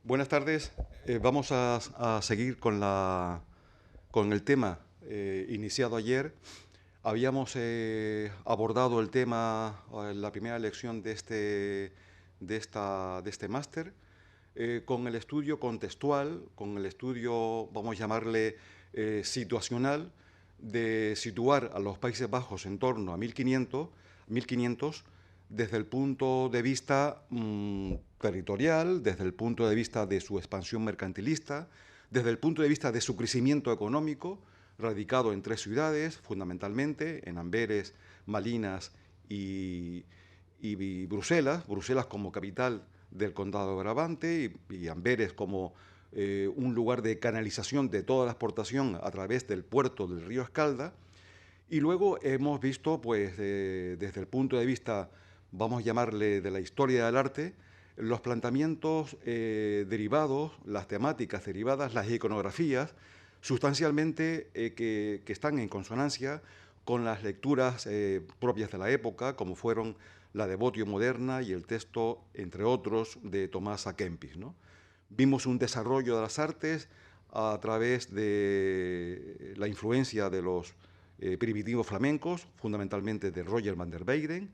Buenas tardes. Vamos a seguir con el tema iniciado ayer. Habíamos abordado el tema en la primera lección de este máster con el estudio contextual, con el estudio, vamos a llamarle situacional, de situar a los Países Bajos en torno a 1500 desde el punto de vista territorial, desde el punto de vista de su expansión mercantilista, desde el punto de vista de su crecimiento económico, radicado en tres ciudades, fundamentalmente, en Amberes, Malinas y Bruselas, Bruselas como capital del condado de Brabante y Amberes como un lugar de canalización de toda la exportación a través del puerto del río Escalda. Y luego hemos visto, pues, desde el punto de vista, vamos a llamarle, de la historia del arte, los planteamientos derivados, las temáticas derivadas, las iconografías, sustancialmente que están en consonancia con las lecturas propias de la época, como fueron la Devotio Moderna y el texto, entre otros, de Tomás à Kempis, ¿no? Vimos un desarrollo de las artes a través de la influencia de los primitivos flamencos, fundamentalmente de Roger van der Weyden.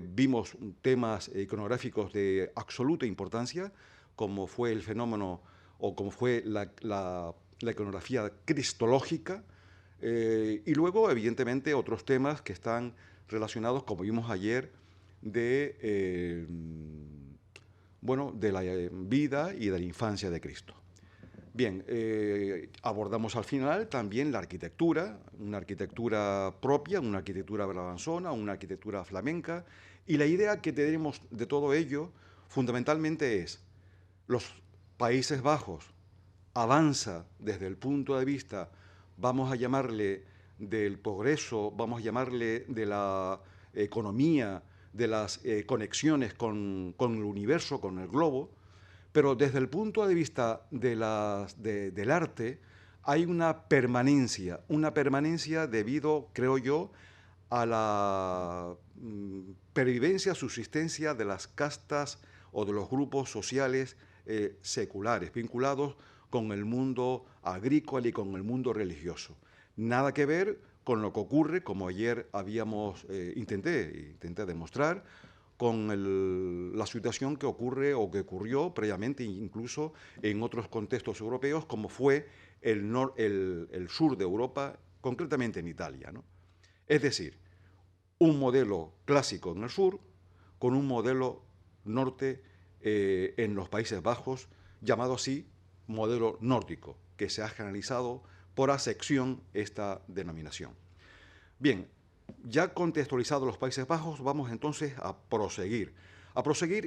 Vimos temas iconográficos de absoluta importancia, como fue el fenómeno o como fue la iconografía cristológica, y luego, evidentemente, otros temas que están relacionados, como vimos ayer, de la vida y de la infancia de Cristo. Bien, abordamos al final también la arquitectura, una arquitectura propia, una arquitectura brabanzona, una arquitectura flamenca, y la idea que tenemos de todo ello fundamentalmente es: los Países Bajos avanza desde el punto de vista, vamos a llamarle, del progreso, vamos a llamarle de la economía, de las conexiones con el universo, con el globo, pero desde el punto de vista del arte hay una permanencia debido, creo yo, a la pervivencia, subsistencia de las castas o de los grupos sociales seculares, vinculados con el mundo agrícola y con el mundo religioso. Nada que ver con lo que ocurre, como ayer intenté demostrar, con la situación que ocurre o que ocurrió previamente incluso en otros contextos europeos, como fue el sur de Europa, concretamente en Italia, ¿no? Es decir, un modelo clásico en el sur con un modelo norte en los Países Bajos, llamado así modelo nórdico, que se ha generalizado por acepción esta denominación. Bien, ya contextualizados los Países Bajos, vamos entonces a proseguir.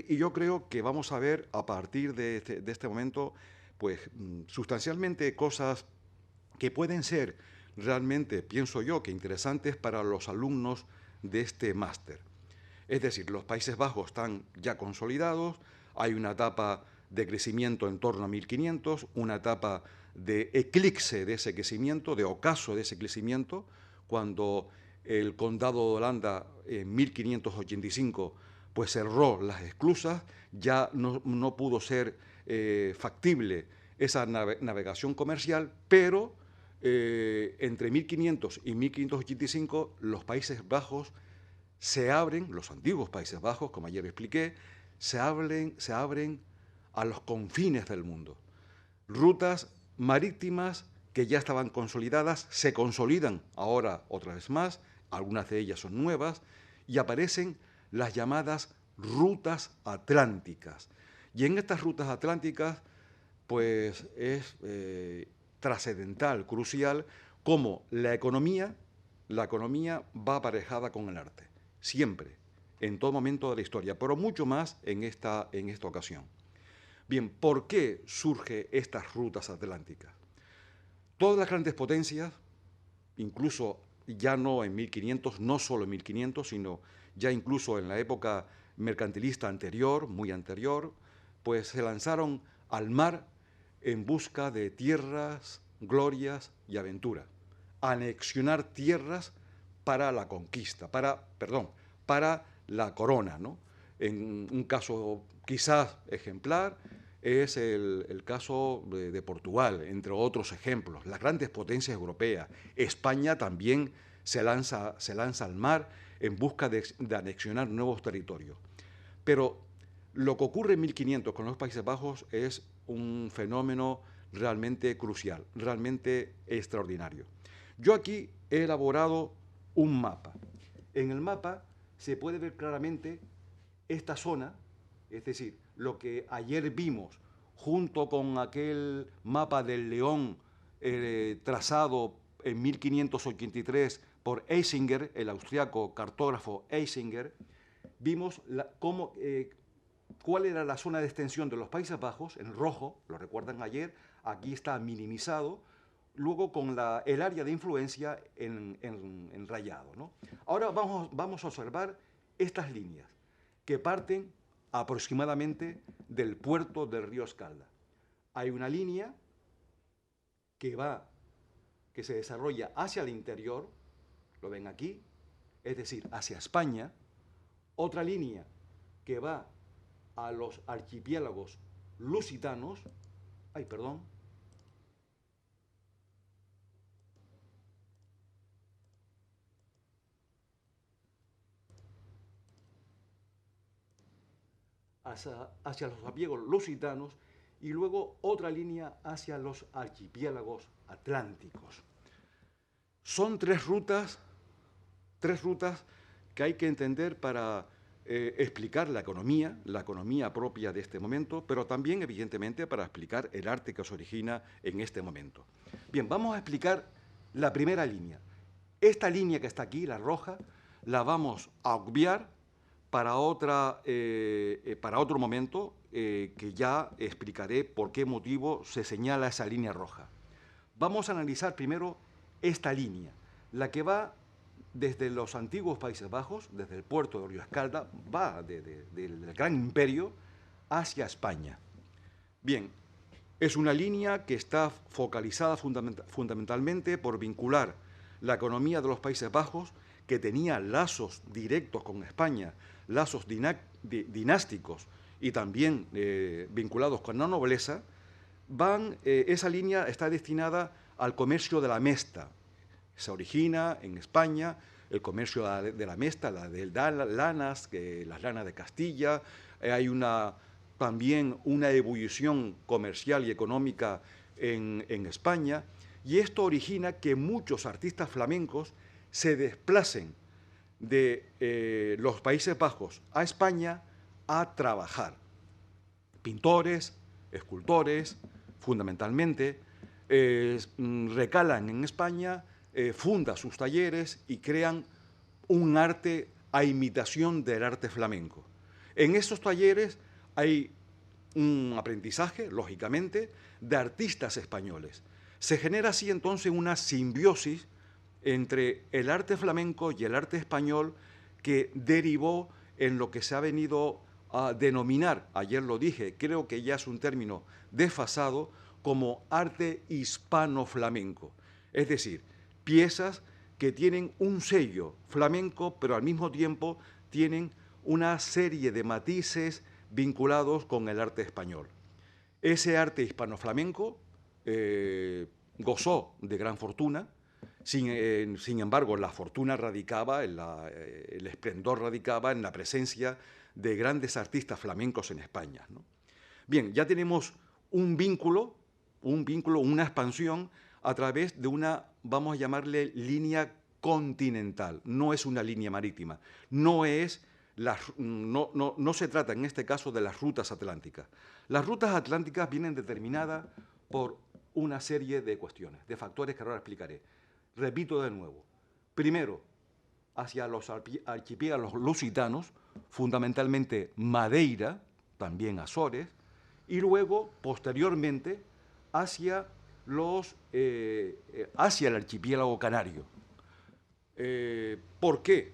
Y yo creo que vamos a ver a partir de este momento, pues sustancialmente cosas que pueden ser realmente, pienso yo, que interesantes para los alumnos de este máster. Es decir, los Países Bajos están ya consolidados, hay una etapa de crecimiento en torno a 1500, una etapa de eclipse de ese crecimiento, de ocaso de ese crecimiento, cuando el condado de Holanda en 1585 pues cerró las esclusas, ya no pudo ser factible esa navegación comercial, pero entre 1500 y 1585 los Países Bajos se abren, los antiguos Países Bajos, como ayer expliqué, se abren a los confines del mundo. Rutas marítimas que ya estaban consolidadas, se consolidan ahora otra vez más, algunas de ellas son nuevas, y aparecen las llamadas rutas atlánticas. Y en estas rutas atlánticas, pues es trascendental, crucial, cómo la economía va aparejada con el arte, siempre, en todo momento de la historia, pero mucho más en esta ocasión. Bien, ¿por qué surgen estas rutas atlánticas? Todas las grandes potencias, incluso ya no en 1500, no solo en 1500, sino ya incluso en la época mercantilista anterior, muy anterior, pues se lanzaron al mar en busca de tierras, glorias y aventura. Anexionar tierras para la conquista, para la corona, ¿no? En un caso quizás ejemplar, es el caso de Portugal, entre otros ejemplos, las grandes potencias europeas. España también se lanza al mar en busca de anexionar nuevos territorios. Pero lo que ocurre en 1500 con los Países Bajos es un fenómeno realmente crucial, realmente extraordinario. Yo aquí he elaborado un mapa. En el mapa se puede ver claramente esta zona, es decir, lo que ayer vimos junto con aquel mapa del León trazado en 1583 por Eisinger, el austriaco cartógrafo Eisinger, vimos cuál era la zona de extensión de los Países Bajos, en rojo, lo recuerdan ayer, aquí está minimizado, luego con el área de influencia en rayado, ¿no? Ahora vamos a observar estas líneas que parten aproximadamente del puerto del río Escalda. Hay una línea que se desarrolla hacia el interior, lo ven aquí, es decir, hacia España, otra línea que va a los archipiélagos lusitanos, hacia los archipiélagos lusitanos, y luego otra línea hacia los archipiélagos atlánticos. Son tres rutas que hay que entender para explicar la economía propia de este momento, pero también, evidentemente, para explicar el arte que se origina en este momento. Bien, vamos a explicar la primera línea. Esta línea que está aquí, la roja, la vamos a obviar para otro momento, que ya explicaré por qué motivo se señala esa línea roja. Vamos a analizar primero esta línea, la que va desde los antiguos Países Bajos, desde el puerto de Río Escalda, va del Gran Imperio hacia España. Bien, es una línea que está focalizada fundamentalmente por vincular la economía de los Países Bajos, que tenía lazos directos con España, lazos dinásticos y también vinculados con la nobleza. Esa línea está destinada al comercio de la mesta. Se origina en España el comercio de la mesta, las lanas de Castilla. Hay también una ebullición comercial y económica en España, y esto origina que muchos artistas flamencos se desplacen de los Países Bajos a España a trabajar. Pintores, escultores, fundamentalmente, recalan en España, fundan sus talleres y crean un arte a imitación del arte flamenco. En esos talleres hay un aprendizaje, lógicamente, de artistas españoles. Se genera así entonces una simbiosis entre el arte flamenco y el arte español, que derivó en lo que se ha venido a denominar, ayer lo dije, creo que ya es un término desfasado, como arte hispano-flamenco. Es decir, piezas que tienen un sello flamenco, pero al mismo tiempo tienen una serie de matices vinculados con el arte español. Ese arte hispano-flamenco gozó de gran fortuna. Sin embargo, la fortuna radicaba, el esplendor radicaba en la presencia de grandes artistas flamencos en España, ¿no? Bien, ya tenemos un vínculo, una expansión a través de una, vamos a llamarle, línea continental. No es una línea marítima, no se trata en este caso de las rutas atlánticas. Las rutas atlánticas vienen determinadas por una serie de cuestiones, de factores que ahora explicaré. Repito de nuevo. Primero, hacia los archipiélagos lusitanos, fundamentalmente Madeira, también Azores, y luego, posteriormente, hacia el archipiélago canario. ¿Por qué?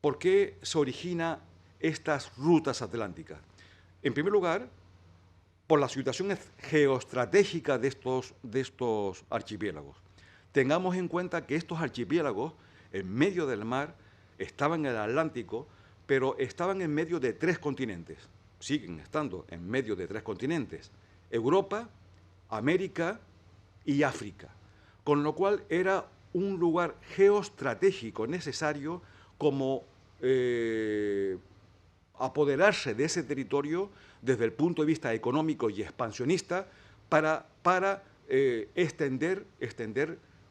¿Por qué se originan estas rutas atlánticas? En primer lugar, por la situación geoestratégica de estos archipiélagos. Tengamos en cuenta que estos archipiélagos, en medio del mar, estaban en el Atlántico, pero estaban en medio de tres continentes. siguen estando en medio de 3 continentes: Europa, América y África, con lo cual era un lugar geoestratégico necesario como apoderarse de ese territorio desde el punto de vista económico y expansionista para extender,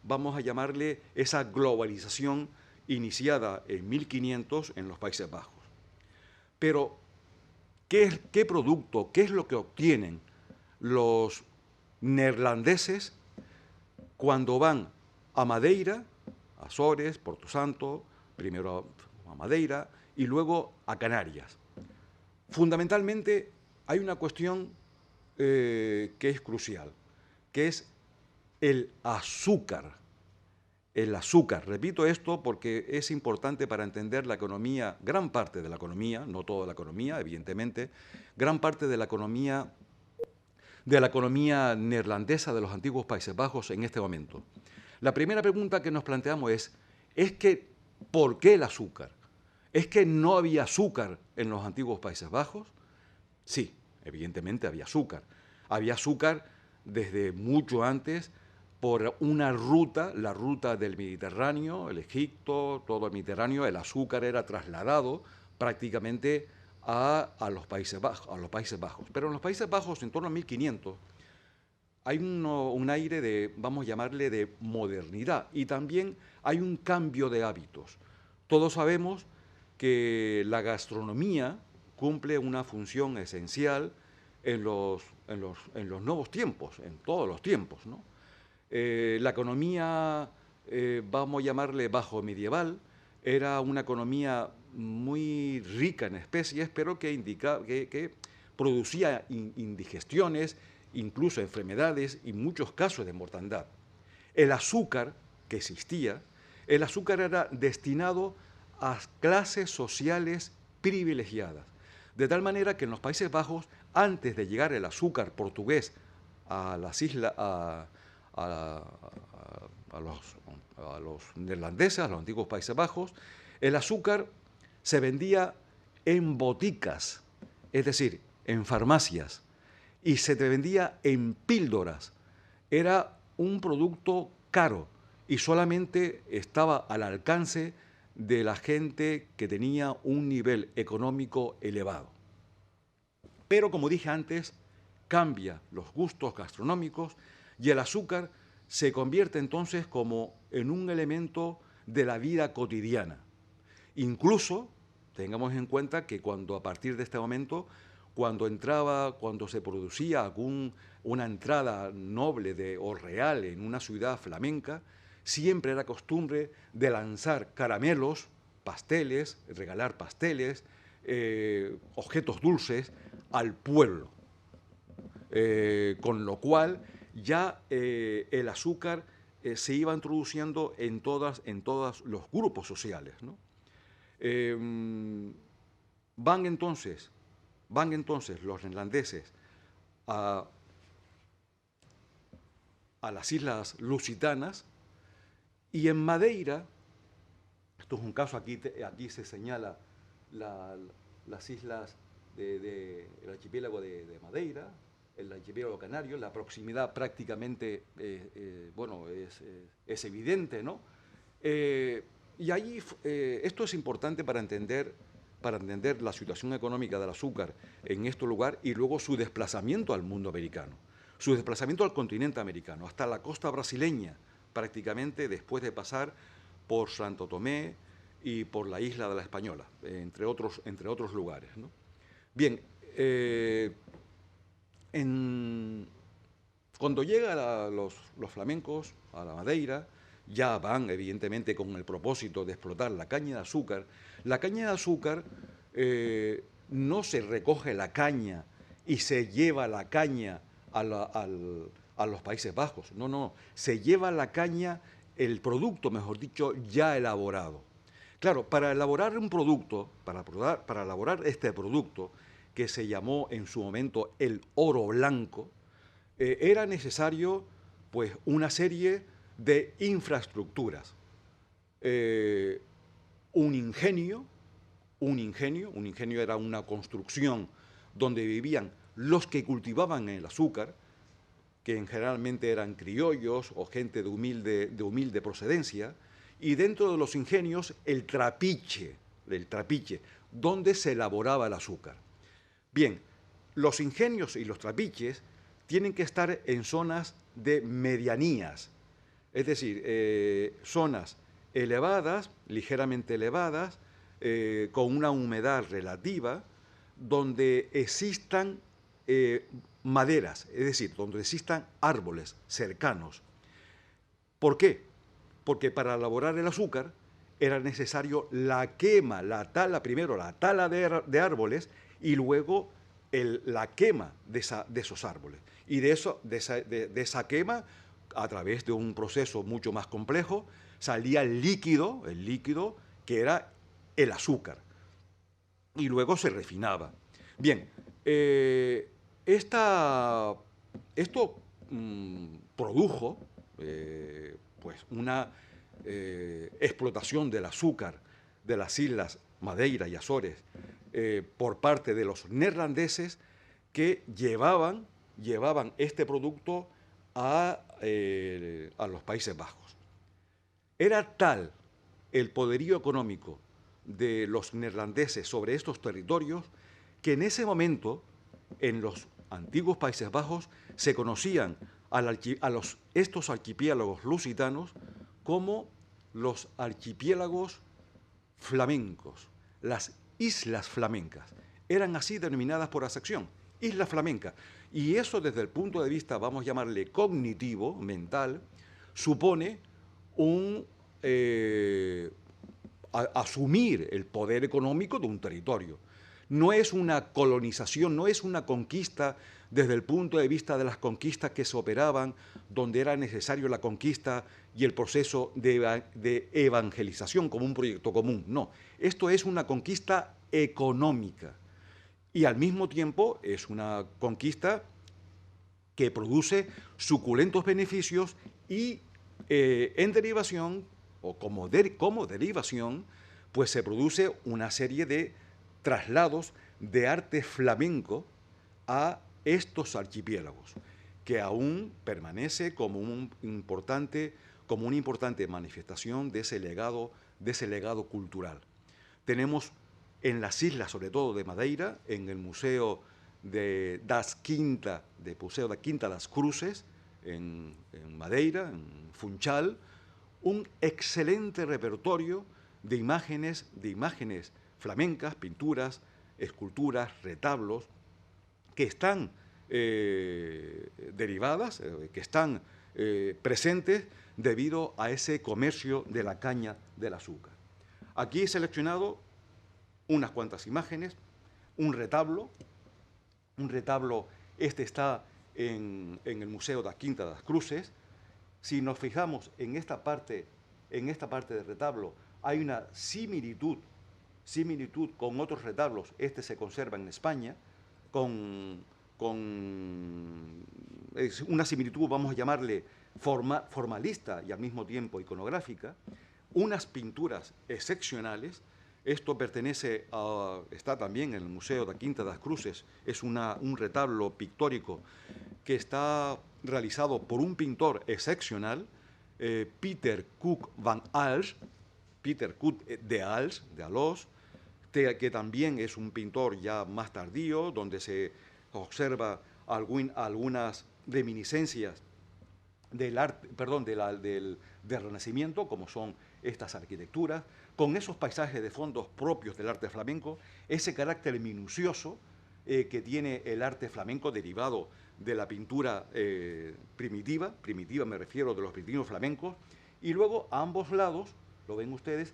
vamos a llamarle, esa globalización iniciada en 1500 en los Países Bajos. Pero, ¿qué producto, qué es lo que obtienen los neerlandeses cuando van a Madeira, Azores, Porto Santo, primero a Madeira y luego a Canarias? Fundamentalmente hay una cuestión que es crucial, que es el azúcar. El azúcar, repito esto porque es importante para entender la economía, gran parte de la economía, no toda la economía, evidentemente, gran parte de la economía neerlandesa de los antiguos Países Bajos en este momento. La primera pregunta que nos planteamos es que, ¿por qué el azúcar? ¿Es que no había azúcar en los antiguos Países Bajos? Sí, evidentemente había azúcar. Había azúcar desde mucho antes por una ruta, la ruta del Mediterráneo, el Egipto, todo el Mediterráneo. El azúcar era trasladado prácticamente a los Países Bajos. Pero en los Países Bajos, en torno a 1500, hay un aire de, vamos a llamarle, de modernidad, y también hay un cambio de hábitos. Todos sabemos que la gastronomía cumple una función esencial en los nuevos tiempos, en todos los tiempos, ¿no? La economía, vamos a llamarle bajo medieval, era una economía muy rica en especies, pero que producía indigestiones, incluso enfermedades y muchos casos de mortandad. El azúcar que existía, el azúcar era destinado a clases sociales privilegiadas, de tal manera que en los Países Bajos, antes de llegar el azúcar portugués a las islas, a los neerlandeses, a los antiguos Países Bajos, el azúcar se vendía en boticas, es decir, en farmacias, y se te vendía en píldoras. Era un producto caro y solamente estaba al alcance de la gente que tenía un nivel económico elevado. Pero, como dije antes, cambia los gustos gastronómicos y el azúcar se convierte entonces como en un elemento de la vida cotidiana. Incluso, tengamos en cuenta que a partir de este momento, cuando se producía una entrada noble o real en una ciudad flamenca, siempre era costumbre de lanzar caramelos, pasteles, regalar pasteles, objetos dulces al pueblo. Con lo cual ya el azúcar se iba introduciendo en todos los grupos sociales, ¿no? Van entonces los neerlandeses a las islas lusitanas, y en Madeira, esto es un caso, aquí se señala las islas del archipiélago de Madeira, el archipiélago canario, la proximidad prácticamente es evidente, ¿no? Y allí esto es importante para entender la situación económica del azúcar en este lugar, y luego su desplazamiento al mundo americano, su desplazamiento al continente americano, hasta la costa brasileña, prácticamente después de pasar por Santo Tomé y por la isla de la Española, entre otros lugares, ¿no? Bien, cuando llegan los flamencos a la Madeira, ya van evidentemente con el propósito de explotar la caña de azúcar. La caña de azúcar no se recoge la caña y se lleva la caña a los Países Bajos. No, se lleva la caña, el producto, mejor dicho, ya elaborado. Claro, para elaborar un producto, para elaborar este producto, que se llamó en su momento el oro blanco, era necesario pues una serie de infraestructuras. Un ingenio era una construcción, donde vivían los que cultivaban el azúcar, que generalmente eran criollos o gente de humilde procedencia, y dentro de los ingenios el trapiche, donde se elaboraba el azúcar. Bien, los ingenios y los trapiches tienen que estar en zonas de medianías, es decir, zonas elevadas, ligeramente elevadas, con una humedad relativa, donde existan maderas, es decir, donde existan árboles cercanos. ¿Por qué? Porque para elaborar el azúcar era necesario la quema, la tala, primero la tala de árboles y luego la quema de esos árboles. Y de esa quema, a través de un proceso mucho más complejo, salía el líquido que era el azúcar. Y luego se refinaba. Bien, esto produjo pues una explotación del azúcar de las islas Madeira y Azores por parte de los neerlandeses que llevaban este producto a los Países Bajos. Era tal el poderío económico de los neerlandeses sobre estos territorios que en ese momento, en los antiguos Países Bajos, se conocían estos archipiélagos lusitanos como los archipiélagos flamencos, las islas flamencas. Eran así denominadas por acepción, islas flamencas. Y eso desde el punto de vista, vamos a llamarle cognitivo, mental, supone asumir el poder económico de un territorio. No es una colonización, no es una conquista desde el punto de vista de las conquistas que se operaban, donde era necesario la conquista y el proceso de evangelización como un proyecto común. No, esto es una conquista económica y al mismo tiempo es una conquista que produce suculentos beneficios y en derivación o como derivación, pues se produce una serie de traslados de arte flamenco a estos archipiélagos, que aún permanece como una importante manifestación de ese legado cultural. Tenemos en las islas, sobre todo de Madeira, en el Museo da Quinta das Cruzes, en Madeira, en Funchal, un excelente repertorio de imágenes flamencas, pinturas, esculturas, retablos, que están derivadas, que están presentes debido a ese comercio de la caña del azúcar. Aquí he seleccionado unas cuantas imágenes, un retablo, este está en el Museo da Quinta das Cruzes. Si nos fijamos en esta parte del retablo, hay una similitud con otros retablos. Este se conserva en España, es una similitud, vamos a llamarle formalista y al mismo tiempo iconográfica, unas pinturas excepcionales. Esto está también en el Museo da Quinta das Cruzes, es un retablo pictórico que está realizado por un pintor excepcional, Peter Cook van Als, Peter Cook de Aloos, que también es un pintor ya más tardío, donde se observa algunas reminiscencias del Renacimiento, como son estas arquitecturas, con esos paisajes de fondos propios del arte flamenco, ese carácter minucioso que tiene el arte flamenco derivado de la pintura primitiva me refiero de los primitivos flamencos, y luego a ambos lados, lo ven ustedes,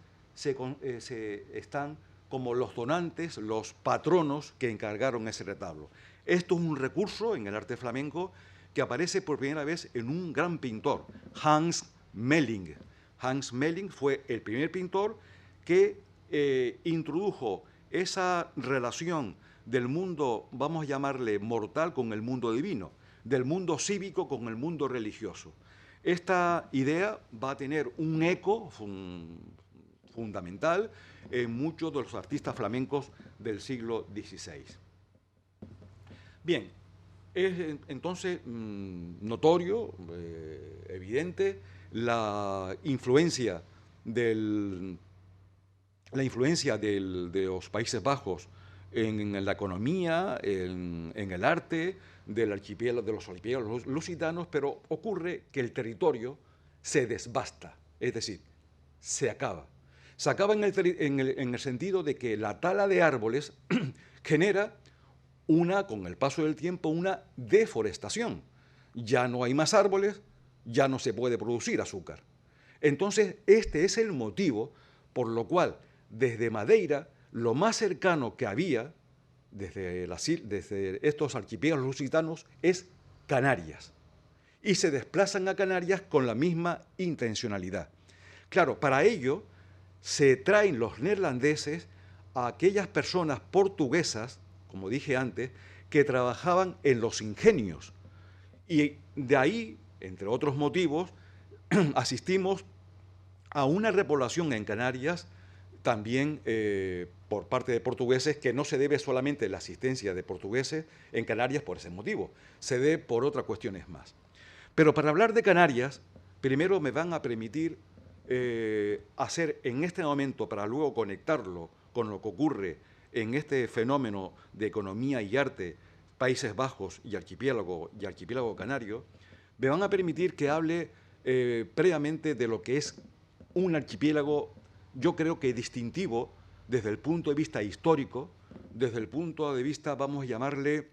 están como los donantes, los patronos que encargaron ese retablo. Esto es un recurso en el arte flamenco que aparece por primera vez en un gran pintor, Hans Melling. Hans Melling fue el primer pintor que introdujo esa relación del mundo, vamos a llamarle mortal, con el mundo divino, del mundo cívico con el mundo religioso. Esta idea va a tener un eco fundamental en muchos de los artistas flamencos del siglo XVI. Bien, es entonces notorio, evidente, la influencia del, de los Países Bajos en la economía, en el arte de los archipiélagos lusitanos, pero ocurre que el territorio se desbasta, es decir, se acaba. Se acaba en el sentido de que la tala de árboles genera con el paso del tiempo, una deforestación. Ya no hay más árboles, ya no se puede producir azúcar. Entonces, este es el motivo por lo cual desde Madeira, lo más cercano que había desde estos archipiélagos lusitanos es Canarias. Y se desplazan a Canarias con la misma intencionalidad. Claro, para ello se traen los neerlandeses a aquellas personas portuguesas, como dije antes, que trabajaban en los ingenios. Y de ahí, entre otros motivos, asistimos a una repoblación en Canarias también por parte de portugueses, que no se debe solamente a la asistencia de portugueses en Canarias por ese motivo, se debe por otras cuestiones más. Pero para hablar de Canarias, primero me van a permitir hacer en este momento, para luego conectarlo con lo que ocurre en este fenómeno de economía y arte, Países Bajos y archipiélago canario, me van a permitir que hable previamente de lo que es un archipiélago, yo creo que distintivo desde el punto de vista histórico, desde el punto de vista, vamos a llamarle,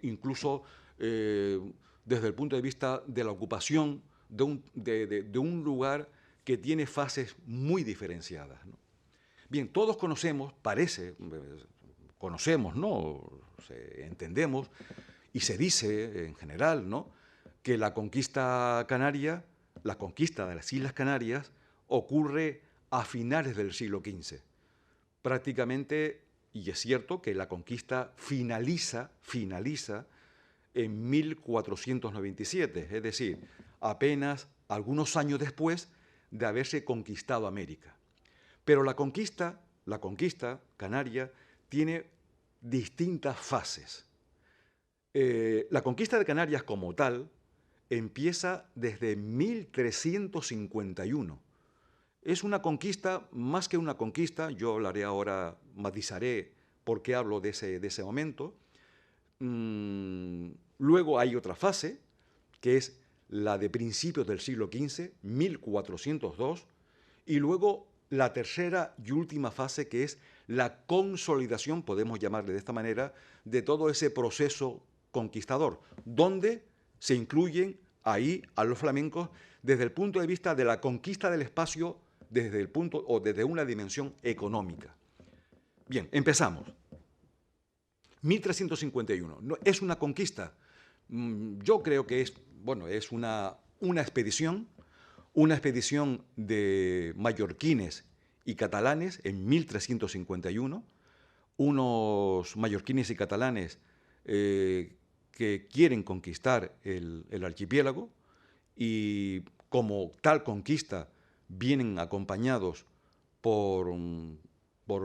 incluso desde el punto de vista de la ocupación de un lugar que tiene fases muy diferenciadas, ¿no? Bien, todos conocemos, conocemos, ¿no? Entendemos y se dice en general, ¿no?, que la conquista canaria, la conquista de las Islas Canarias, ocurre a finales del siglo XV. Prácticamente, y es cierto que la conquista finaliza en 1497, es decir, apenas algunos años después de haberse conquistado América. Pero la conquista canaria tiene distintas fases. La conquista de Canarias como tal empieza desde 1351. Es una conquista, más que una conquista, yo hablaré ahora, matizaré por qué hablo de ese momento. Luego hay otra fase, que es la de principios del siglo XV, 1402, y luego la tercera y última fase, que es la consolidación, podemos llamarle de esta manera, de todo ese proceso conquistador, donde se incluyen ahí a los flamencos desde el punto de vista de la conquista del espacio, desde una dimensión económica. Bien, empezamos. 1351. No, es una conquista. Yo creo que es una expedición de mallorquines y catalanes en 1351, unos mallorquines y catalanes que quieren conquistar el archipiélago, y como tal conquista vienen acompañados por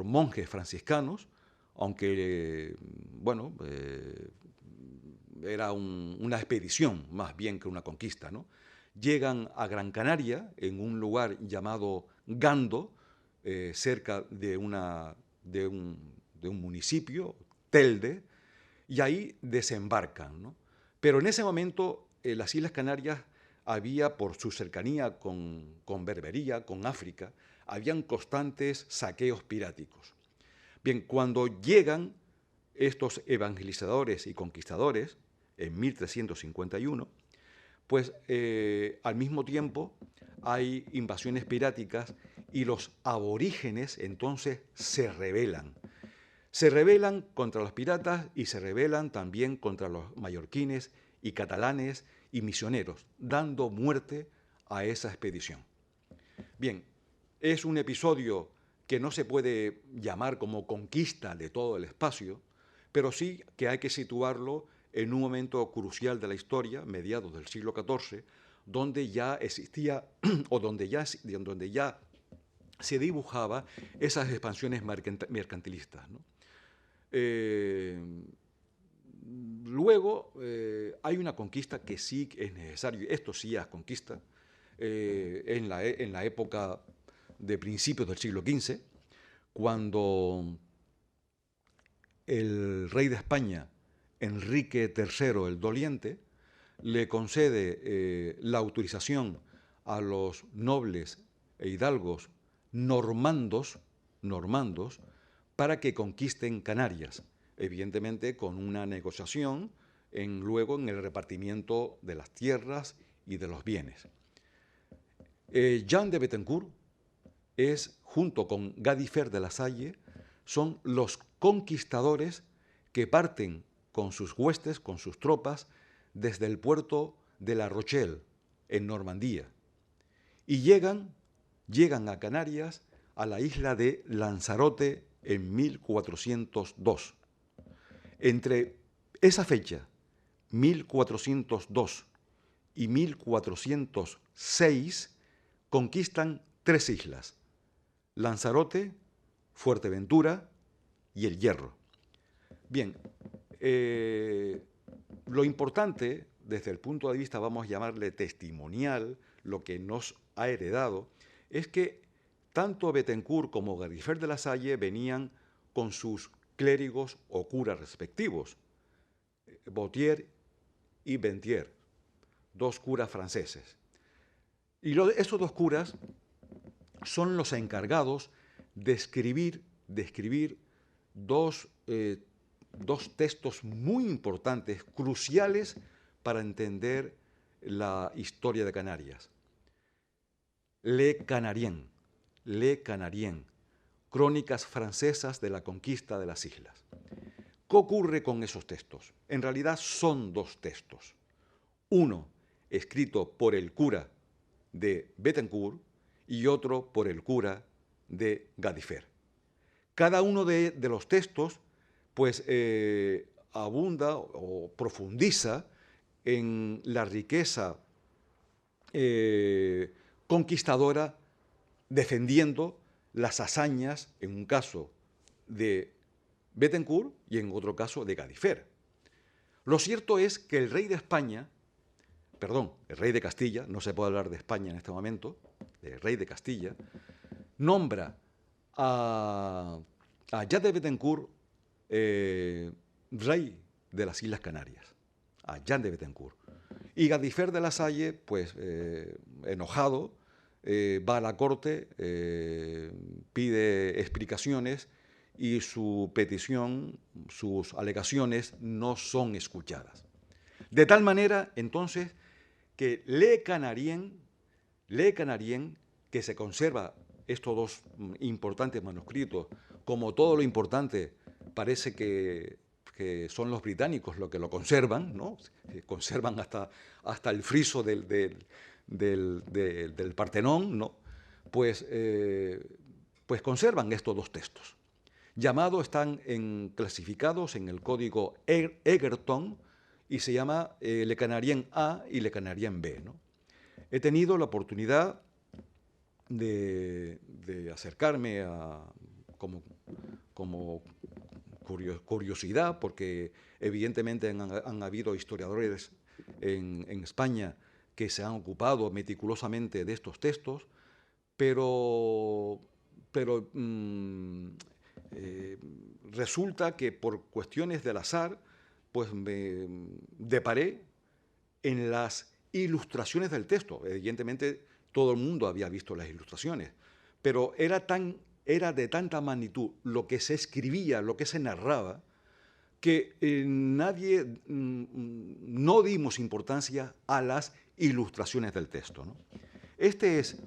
monjes franciscanos, aunque, era una expedición más bien que una conquista, ¿no? Llegan a Gran Canaria, en un lugar llamado Gando, cerca de un municipio, Telde, y ahí desembarcan, ¿no? Pero en ese momento, las Islas Canarias había, por su cercanía con Berbería, con África, habían constantes saqueos piráticos. Bien, cuando llegan estos evangelizadores y conquistadores, en 1351, pues al mismo tiempo hay invasiones piráticas y los aborígenes entonces se rebelan. Se rebelan contra los piratas y se rebelan también contra los mallorquines y catalanes y misioneros, dando muerte a esa expedición. Bien, es un episodio que no se puede llamar como conquista de todo el espacio, pero sí que hay que situarlo en un momento crucial de la historia, mediados del siglo XIV, donde ya existía o donde ya se dibujaba esas expansiones mercantilistas, ¿no? Luego hay una conquista que sí es necesario, esto sí es conquista, en la época de principios del siglo XV, cuando el rey de España, Enrique III el Doliente, le concede la autorización a los nobles e hidalgos normandos para que conquisten Canarias, evidentemente con una negociación luego en el repartimiento de las tierras y de los bienes. Jean de Bethencourt es, junto con Gadifer de la Salle, son los conquistadores que parten con sus huestes, con sus tropas, desde el puerto de La Rochelle, en Normandía, y llegan a Canarias, a la isla de Lanzarote, en 1402. Entre esa fecha, 1402 y 1406, conquistan 3 islas: Lanzarote, Fuerteventura y El Hierro. Bien, lo importante, desde el punto de vista, vamos a llamarle testimonial, lo que nos ha heredado, es que tanto Bethencourt como Gadifer de la Salle venían con sus clérigos o curas respectivos, Bautier y Bentier, 2 curas franceses. Y estos 2 curas son los encargados de escribir dos textos muy importantes, cruciales para entender la historia de Canarias. Le Canarien, Crónicas francesas de la conquista de las islas. ¿Qué ocurre con esos textos? En realidad son 2 textos. Uno escrito por el cura de Bethencourt y otro por el cura de Gadifer. Cada uno de los textos pues abunda o profundiza en la riqueza conquistadora, defendiendo las hazañas, en un caso de Bethencourt y en otro caso de Gadifer. Lo cierto es que el rey de España, perdón, el rey de Castilla, no se puede hablar de España en este momento, el rey de Castilla, nombra a Jean de Bethencourt rey de las Islas Canarias, a Jean de Bethencourt. Y Gadifer de la Salle, pues enojado, va a la corte, pide explicaciones y su petición, sus alegaciones no son escuchadas. De tal manera, entonces, que Le Canarien, que se conserva estos 2 importantes manuscritos, como todo lo importante, parece que son los británicos los que lo conservan, ¿no? Conservan hasta el friso del Partenón, ¿no? Pues conservan estos 2 textos. Están clasificados en el código Egerton y se llama Le Canarien A y Le Canarien B, ¿no? He tenido la oportunidad de acercarme como curiosidad, porque evidentemente han habido historiadores en España que se han ocupado meticulosamente de estos textos, pero resulta que por cuestiones del azar, pues me deparé en las ilustraciones del texto. Evidentemente todo el mundo había visto las ilustraciones, pero era de tanta magnitud lo que se escribía, lo que se narraba, que nadie no dimos importancia a las ilustraciones del texto, ¿no? Este es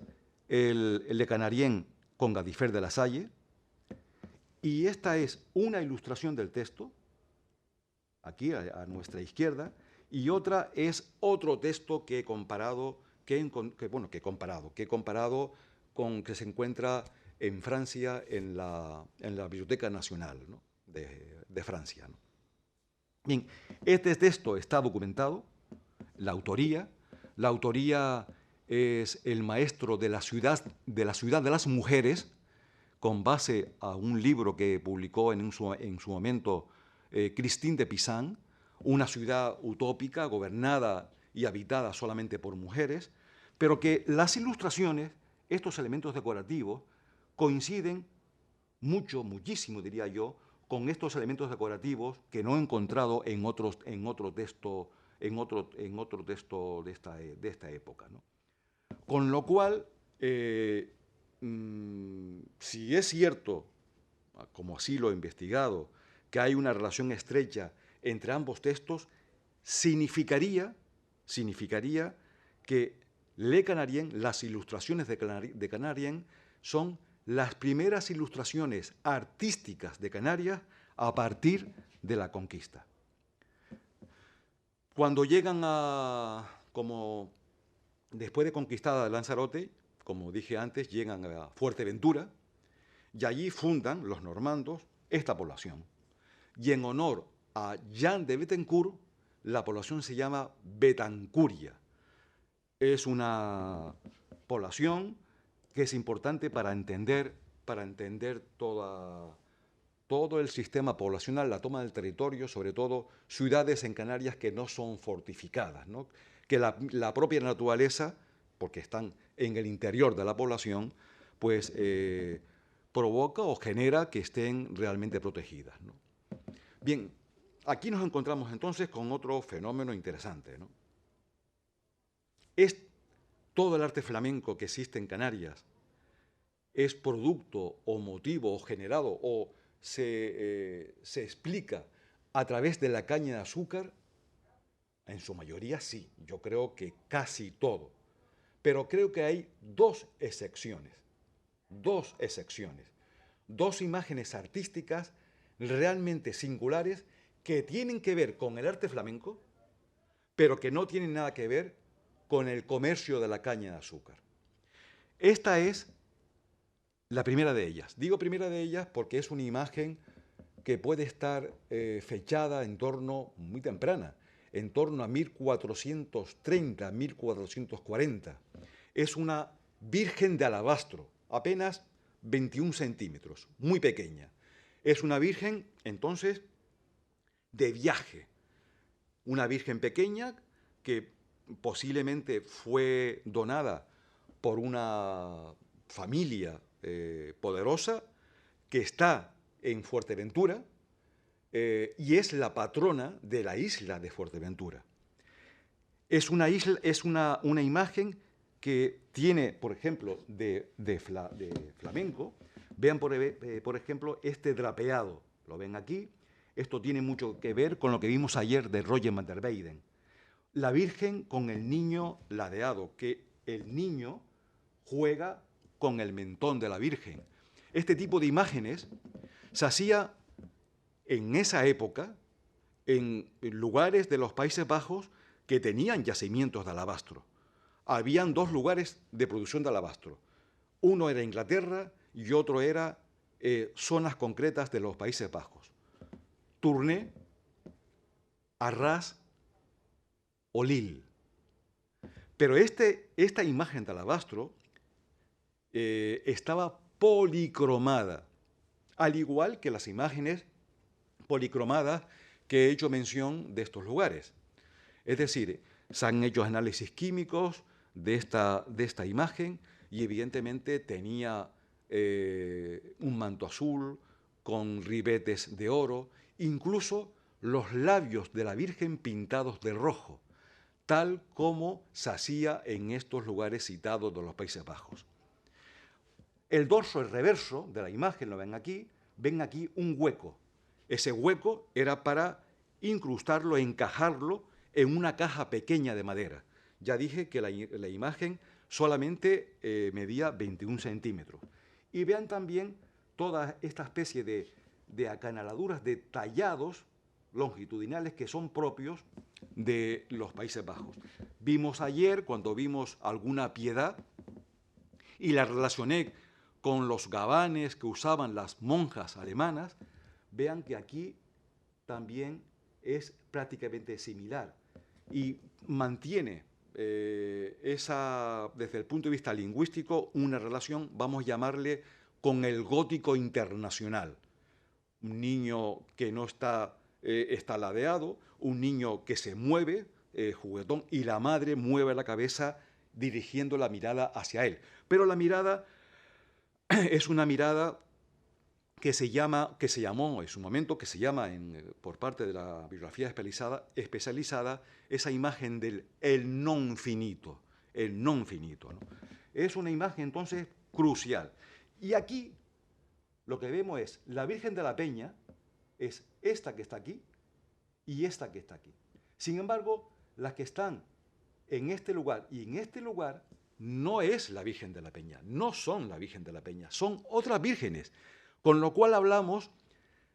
el Le Canarien con Gadifer de la Salle, y esta es una ilustración del texto, aquí a nuestra izquierda, y otra es otro texto que he comparado que se encuentra en Francia, en la Biblioteca Nacional, ¿no? de Francia, ¿no? Bien, este texto está documentado, la autoría es el maestro de la ciudad de las mujeres, con base a un libro que publicó en su momento Christine de Pizan, una ciudad utópica, gobernada y habitada solamente por mujeres, pero que las ilustraciones, estos elementos decorativos, coinciden muchísimo diría yo, con estos elementos decorativos que no he encontrado en otro texto, de esta época, ¿no? Con lo cual, si es cierto, como así lo he investigado, que hay una relación estrecha entre ambos textos, significaría que Le Canarien, las ilustraciones de Canarien, son las primeras ilustraciones artísticas de Canarias a partir de la conquista. Cuando llegan como después de conquistada Lanzarote, como dije antes, llegan a Fuerteventura y allí fundan los normandos esta población. Y en honor a Jean de Betancourt, la población se llama Betancuria. Es una población que es importante para entender todo el sistema poblacional, la toma del territorio, sobre todo ciudades en Canarias que no son fortificadas, ¿no? Que la propia naturaleza, porque están en el interior de la población, pues provoca o genera que estén realmente protegidas, ¿no? Bien, aquí nos encontramos entonces con otro fenómeno interesante, ¿no? Es todo el arte flamenco que existe en Canarias es producto o motivo o generado o se explica a través de la caña de azúcar. En su mayoría sí, yo creo que casi todo. Pero creo que hay dos excepciones, dos imágenes artísticas realmente singulares que tienen que ver con el arte flamenco, pero que no tienen nada que ver con el comercio de la caña de azúcar. Esta es la primera de ellas. Digo primera de ellas porque es una imagen que puede estar fechada en torno, muy temprana, en torno a 1430, 1440. Es una virgen de alabastro, apenas 21 centímetros, muy pequeña. Es una virgen, entonces, de viaje. Una virgen pequeña que posiblemente fue donada por una familia poderosa que está en Fuerteventura y es la patrona de la isla de Fuerteventura. Es una imagen que tiene, por ejemplo, de flamenco. Vean, por ejemplo, este drapeado. Lo ven aquí. Esto tiene mucho que ver con lo que vimos ayer de Roger van der Weyden. La Virgen con el niño ladeado, que el niño juega con el mentón de la Virgen. Este tipo de imágenes se hacía en esa época en lugares de los Países Bajos que tenían yacimientos de alabastro. Habían dos lugares de producción de alabastro. Uno era Inglaterra y otro era zonas concretas de los Países Bajos. Tournai, Arras o Lille. Pero esta imagen de alabastro estaba policromada, al igual que las imágenes policromadas que he hecho mención de estos lugares. Es decir, se han hecho análisis químicos de esta imagen y evidentemente tenía un manto azul con ribetes de oro, incluso los labios de la Virgen pintados de rojo, tal como se hacía en estos lugares citados de los Países Bajos. El dorso, el reverso de la imagen, lo ven aquí un hueco. Ese hueco era para incrustarlo, encajarlo en una caja pequeña de madera. Ya dije que la imagen solamente medía 21 centímetros. Y vean también toda esta especie de acanaladuras, de tallados longitudinales que son propios de los Países Bajos. Vimos ayer, cuando vimos alguna piedad, y la relacioné con los gabanes que usaban las monjas alemanas, vean que aquí también es prácticamente similar y mantiene desde el punto de vista lingüístico, una relación, vamos a llamarle, con el gótico internacional. Un niño que no está está ladeado, un niño que se mueve, juguetón, y la madre mueve la cabeza dirigiendo la mirada hacia él. Pero la mirada es una mirada que se llamó en su momento, que se llama por parte de la bibliografía especializada, esa imagen del el non finito, ¿no? Es una imagen entonces crucial. Y aquí lo que vemos es la Virgen de la Peña, es esta que está aquí y esta que está aquí. Sin embargo, las que están en este lugar y en este lugar no es la Virgen de la Peña, no son la Virgen de la Peña, son otras vírgenes. Con lo cual hablamos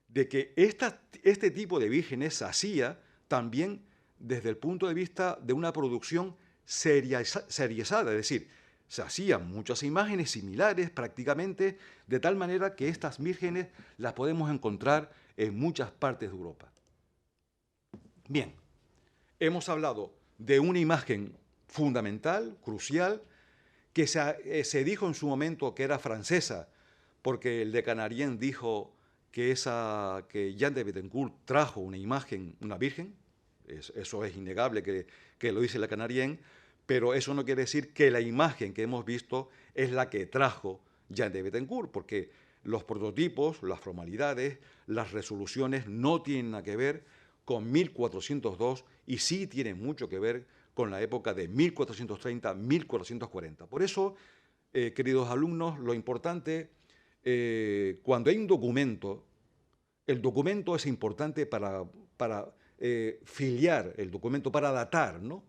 de que este tipo de vírgenes se hacía también desde el punto de vista de una producción serializada, es decir, se hacían muchas imágenes similares prácticamente, de tal manera que estas vírgenes las podemos encontrar en muchas partes de Europa. Bien, hemos hablado de una imagen fundamental, crucial, que se dijo en su momento que era francesa, porque el de Canarien dijo que Jean de Bettencourt trajo una imagen, una virgen. Eso es innegable que lo dice le Canarien, pero eso no quiere decir que la imagen que hemos visto es la que trajo Jean de Bettencourt, porque los prototipos, las formalidades, las resoluciones no tienen nada que ver con 1402 y sí tienen mucho que ver con la época de 1430-1440. Por eso, queridos alumnos, lo importante, cuando hay un documento, el documento es importante para filiar el documento, para datar, ¿no?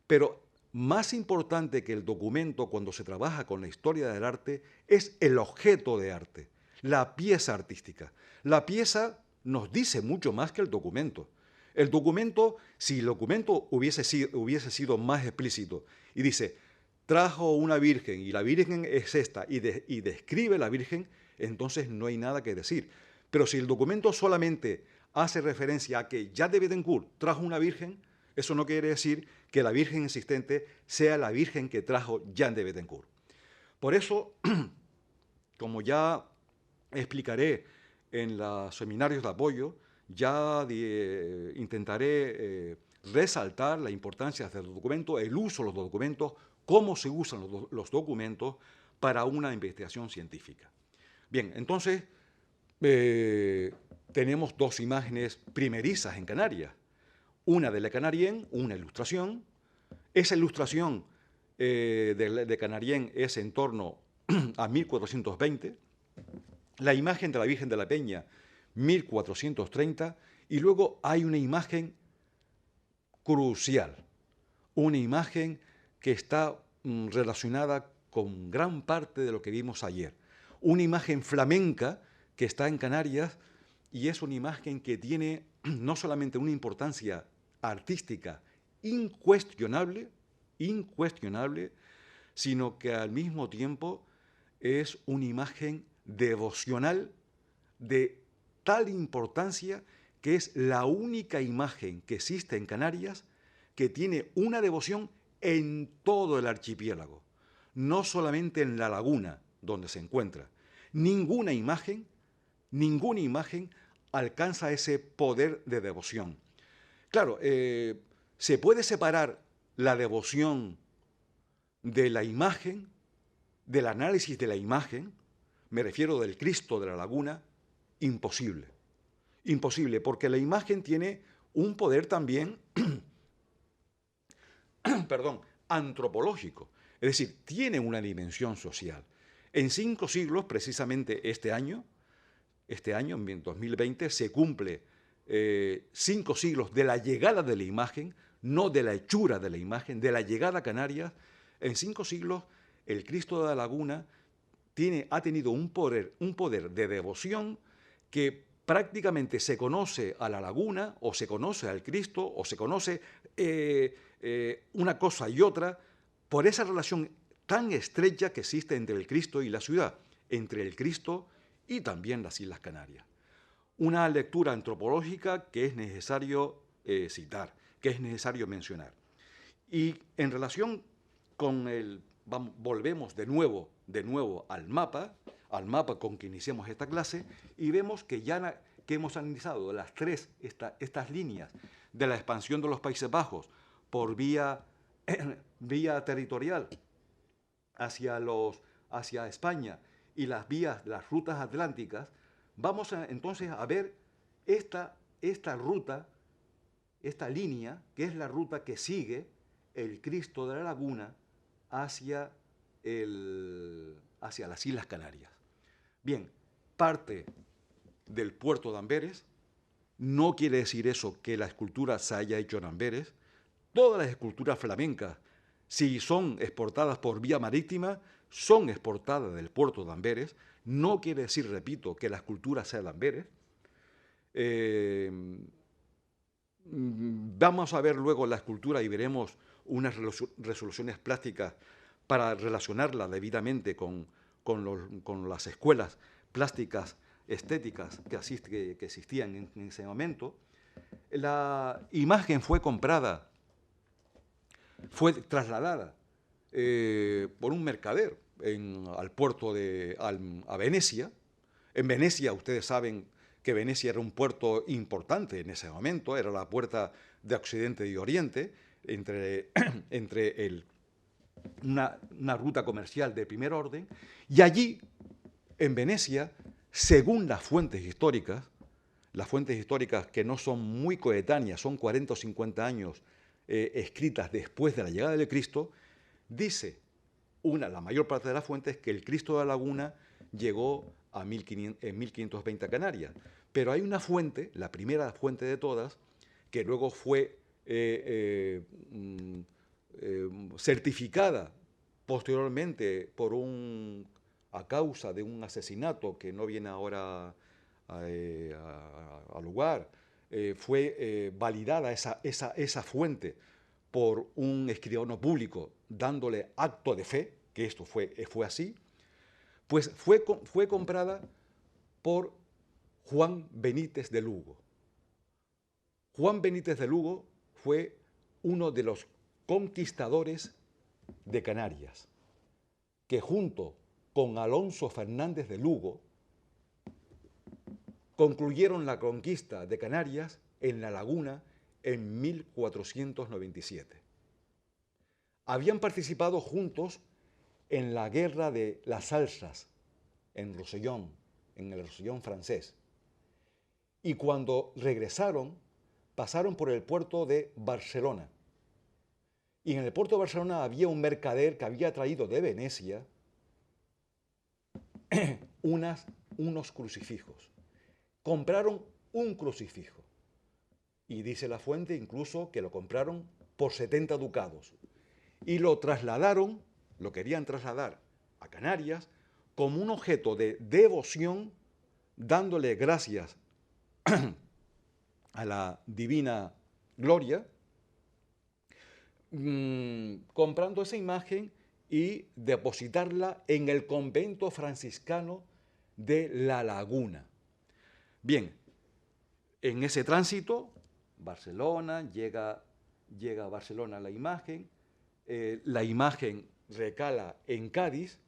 Pero más importante que el documento cuando se trabaja con la historia del arte es el objeto de arte, la pieza artística. La pieza nos dice mucho más que el documento. El documento, si el documento hubiese sido más explícito y dice, trajo una virgen y la virgen es esta y describe la virgen, entonces no hay nada que decir. Pero si el documento solamente hace referencia a que Jean de Bettencourt trajo una virgen, eso no quiere decir que la virgen existente sea la virgen que trajo Jean de Bettencourt. Por eso, como ya explicaré en los seminarios de apoyo, ya intentaré resaltar la importancia del documento, el uso de los documentos, cómo se usan los documentos para una investigación científica. Bien, entonces tenemos dos imágenes primerizas en Canarias. Una de Le Canarien, una ilustración. Esa ilustración de Canarien es en torno a 1420. La imagen de la Virgen de la Peña, 1430. Y luego hay una imagen crucial, una imagen que está relacionada con gran parte de lo que vimos ayer. Una imagen flamenca que está en Canarias y es una imagen que tiene no solamente una importancia artística incuestionable, sino que al mismo tiempo es una imagen devocional de tal importancia que es la única imagen que existe en Canarias que tiene una devoción en todo el archipiélago, no solamente en la laguna donde se encuentra. Ninguna imagen alcanza ese poder de devoción. Claro, se puede separar la devoción de la imagen, del análisis de la imagen, me refiero del Cristo de la Laguna, imposible. Imposible, porque la imagen tiene un poder también, antropológico. Es decir, tiene una dimensión social. En 5 siglos, precisamente este año, en 2020, se cumple 5 siglos de la llegada de la imagen, no de la hechura de la imagen, de la llegada a Canarias. En 5 siglos, el Cristo de la Laguna ha tenido un poder de devoción que prácticamente se conoce a la laguna, o se conoce al Cristo, o se conoce una cosa y otra, por esa relación tan estrecha que existe entre el Cristo y la ciudad, entre el Cristo y también las Islas Canarias. Una lectura antropológica que es necesario citar, que es necesario mencionar. Y en relación con volvemos de nuevo al mapa con que iniciamos esta clase, y vemos que ya que hemos analizado, las tres, estas líneas de la expansión de los Países Bajos por vía territorial hacia España y las rutas atlánticas, vamos entonces a ver esta ruta, esta línea, que es la ruta que sigue el Cristo de la Laguna hacia las Islas Canarias. Bien, parte del puerto de Amberes. No quiere decir eso que la escultura se haya hecho en Amberes. Todas las esculturas flamencas, si son exportadas por vía marítima, son exportadas del puerto de Amberes. No quiere decir, repito, que la escultura sea de Amberes. Vamos a ver luego la escultura y veremos unas resoluciones plásticas para relacionarla debidamente con las escuelas plásticas estéticas que existían en ese momento. La imagen fue trasladada por un mercader al puerto a Venecia. En Venecia, ustedes saben que Venecia era un puerto importante en ese momento, era la puerta de Occidente y Oriente, entre una ruta comercial de primer orden, y allí, en Venecia, según las fuentes históricas que no son muy coetáneas, son 40 o 50 años escritas después de la llegada de Cristo, dice la mayor parte de las fuentes que el Cristo de la Laguna llegó en 1520 a Canarias. Pero hay una fuente, la primera fuente de todas, que luego fue certificada posteriormente a causa de un asesinato que no viene ahora al lugar, fue validada esa fuente por un escribano público dándole acto de fe, que esto fue así, pues fue comprada por Juan Benítez de Lugo. Juan Benítez de Lugo fue uno de los conquistadores de Canarias, que junto con Alonso Fernández de Lugo concluyeron la conquista de Canarias en La Laguna en 1497. Habían participado juntos en la guerra de las Salsas, en Rosellón, en el Rosellón francés. Y cuando regresaron, pasaron por el puerto de Barcelona. Y en el puerto de Barcelona había un mercader que había traído de Venecia unos crucifijos. Compraron un crucifijo. Y dice la fuente incluso que lo compraron por 70 ducados. Y lo querían trasladar a Canarias como un objeto de devoción, dándole gracias a la divina gloria, comprando esa imagen y depositarla en el convento franciscano de La Laguna. Bien, en ese tránsito, Barcelona, llega a Barcelona la imagen recala en Cádiz,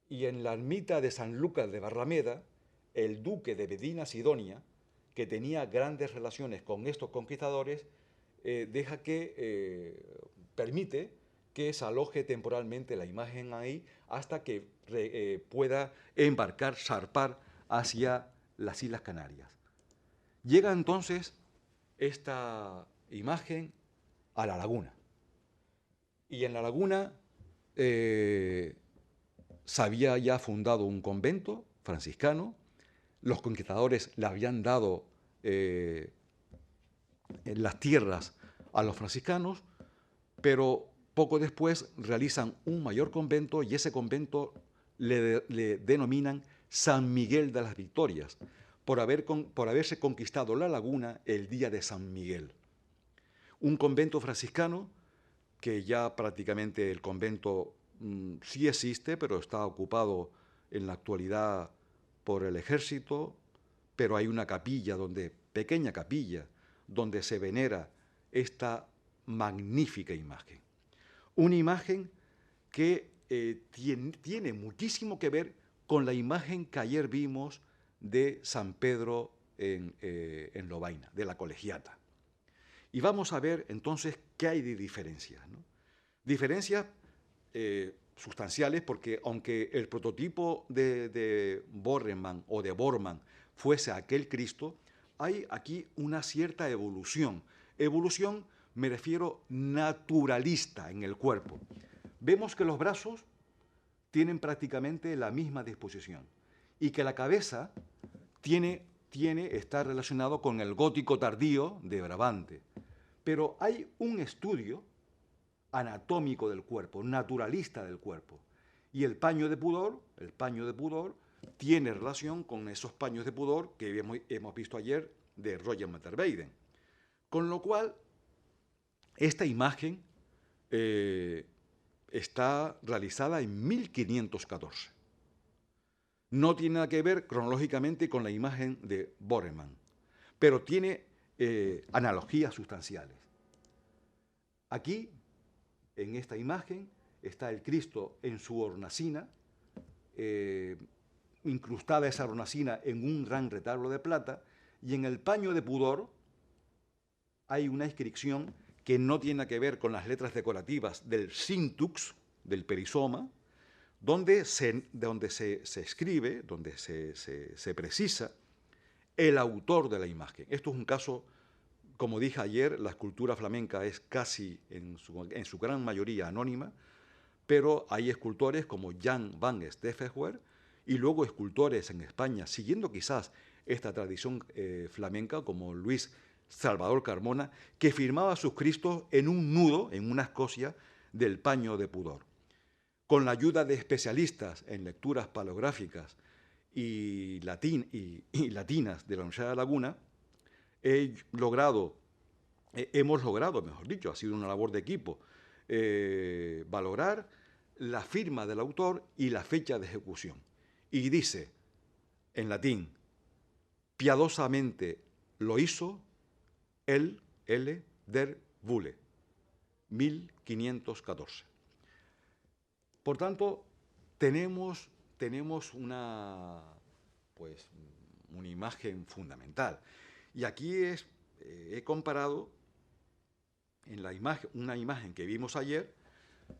y en la ermita de San Lucas de Barrameda, el duque de Medina Sidonia, que tenía grandes relaciones con estos conquistadores, permite que se aloje temporalmente la imagen ahí hasta que pueda zarpar hacia las Islas Canarias. Llega entonces esta imagen a La Laguna. Y en La Laguna se había ya fundado un convento franciscano. Los conquistadores le habían dado las tierras a los franciscanos, pero poco después realizan un mayor convento y ese convento le denominan San Miguel de las Victorias, por haberse conquistado La Laguna el día de San Miguel. Un convento franciscano que ya prácticamente el convento sí existe, pero está ocupado en la actualidad por el ejército, pero hay una pequeña capilla, donde se venera esta magnífica imagen. Una imagen que tiene muchísimo que ver con la imagen que ayer vimos de San Pedro en Lovaina, de la Colegiata. Y vamos a ver entonces qué hay de diferencias, ¿no? Diferencias sustanciales, porque aunque el prototipo de Bornemann o de Bormann fuese aquel Cristo, hay aquí una cierta evolución. Evolución, me refiero, naturalista en el cuerpo. Vemos que los brazos tienen prácticamente la misma disposición y que la cabeza está relacionado con el gótico tardío de Brabante. Pero hay un estudio anatómico del cuerpo, naturalista del cuerpo. Y el paño de pudor tiene relación con esos paños de pudor que hemos visto ayer de Roger Metterbeiden. Con lo cual, esta imagen está realizada en 1514. No tiene nada que ver cronológicamente con la imagen de Bornemann, pero tiene analogías sustanciales. Aquí, en esta imagen, está el Cristo en su hornacina, incrustada esa hornacina en un gran retablo de plata, y en el paño de pudor hay una inscripción que no tiene que ver con las letras decorativas del síntux, del perizoma, donde se escribe, donde se precisa el autor de la imagen. Esto es un caso, como dije ayer, la escultura flamenca es casi en su gran mayoría anónima, pero hay escultores como Jan van Steffenberg y luego escultores en España, siguiendo quizás esta tradición flamenca, como Luis Salvador Carmona, que firmaba sus Cristos en un nudo, en una escocia del paño de pudor. Con la ayuda de especialistas en lecturas paleográficas y latinas de la Universidad de Laguna, hemos logrado, mejor dicho, ha sido una labor de equipo, valorar la firma del autor y la fecha de ejecución. Y dice, en latín, piadosamente lo hizo el L. der Bulle, 1514. Por tanto, tenemos una imagen fundamental. Y aquí he comparado en una imagen que vimos ayer,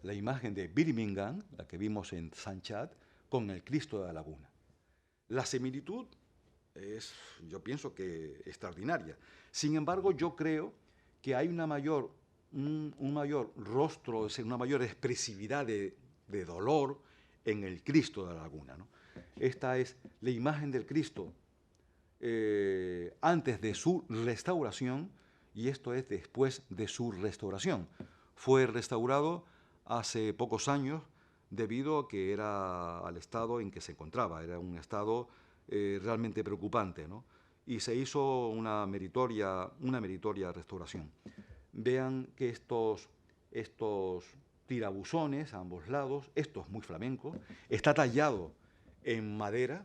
la imagen de Birmingham, la que vimos en Saint-Chad, con el Cristo de la Laguna. La similitud es, yo pienso que extraordinaria. Sin embargo, yo creo que hay un mayor rostro, una mayor expresividad de dolor en el Cristo de la Laguna, ¿no? Esta es la imagen del Cristo antes de su restauración y esto es después de su restauración. Fue restaurado hace pocos años debido a que era al estado en que se encontraba, era un estado realmente preocupante, ¿no? Y se hizo una meritoria restauración. Vean que estos tirabuzones a ambos lados, esto es muy flamenco, está tallado en madera